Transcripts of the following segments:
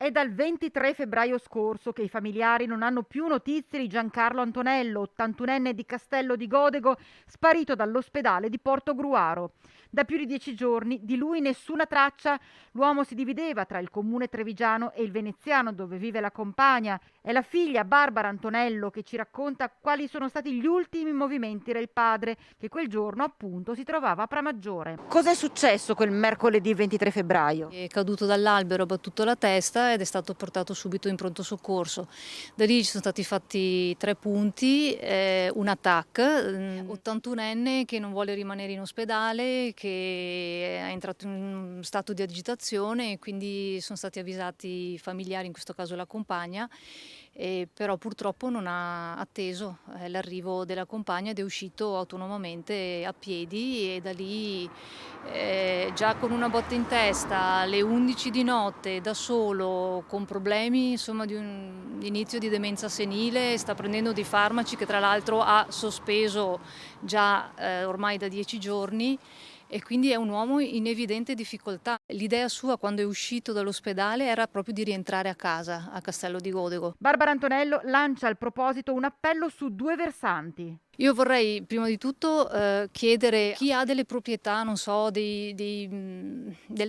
È dal 23 febbraio scorso che i familiari non hanno più notizie di Giancarlo Antonello, 81enne di Castello di Godego, sparito dall'ospedale di Portogruaro. Da più di 10 giorni di lui nessuna traccia. L'uomo si divideva tra il comune trevigiano e il veneziano dove vive la compagna. È la figlia Barbara Antonello che ci racconta quali sono stati gli ultimi movimenti del padre, che quel giorno appunto si trovava a Pramaggiore. Cos'è successo quel mercoledì 23 febbraio? È caduto dall'albero, ha battuto la testa ed è stato portato subito in pronto soccorso. Da lì ci sono stati fatti 3 punti, un TAC, 81enne che non vuole rimanere in ospedale, che è entrato in un stato di agitazione e quindi sono stati avvisati i familiari, in questo caso la compagna, però purtroppo non ha atteso l'arrivo della compagna ed è uscito autonomamente a piedi e da lì già con una botta in testa alle 11 di notte da solo, con problemi insomma di un inizio di demenza senile, sta prendendo dei farmaci che tra l'altro ha sospeso già ormai da 10 giorni e quindi è un uomo in evidente difficoltà. L'idea sua quando è uscito dall'ospedale era proprio di rientrare a casa, a Castello di Godego. Barbara Antonello lancia al proposito un appello su due versanti. Io vorrei prima di tutto chiedere chi ha delle proprietà, non so, delle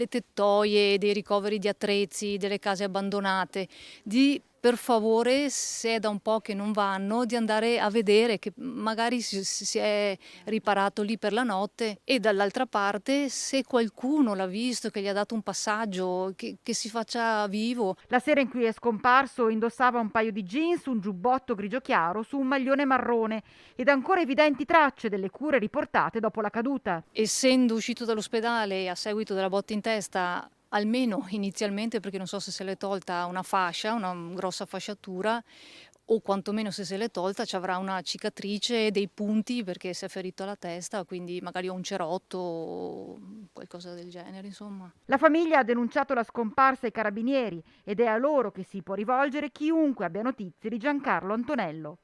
tettoie, dei ricoveri di attrezzi, delle case abbandonate, di per favore, se è da un po' che non vanno, di andare a vedere che magari si è riparato lì per la notte e dall'altra parte se qualcuno l'ha visto, che gli ha dato un passaggio, che si faccia vivo. La sera in cui è scomparso indossava un paio di jeans, un giubbotto grigio chiaro su un maglione marrone ed ancora evidenti tracce delle cure riportate dopo la caduta. Essendo uscito dall'ospedale a seguito della botta in testa, almeno inizialmente, perché non so se se l'è tolta una fascia, una grossa fasciatura, o quantomeno se se l'è tolta ci avrà una cicatrice, dei punti perché si è ferito alla testa, quindi magari ho un cerotto o qualcosa del genere, insomma. La famiglia ha denunciato la scomparsa ai carabinieri ed è a loro che si può rivolgere chiunque abbia notizie di Giancarlo Antonello.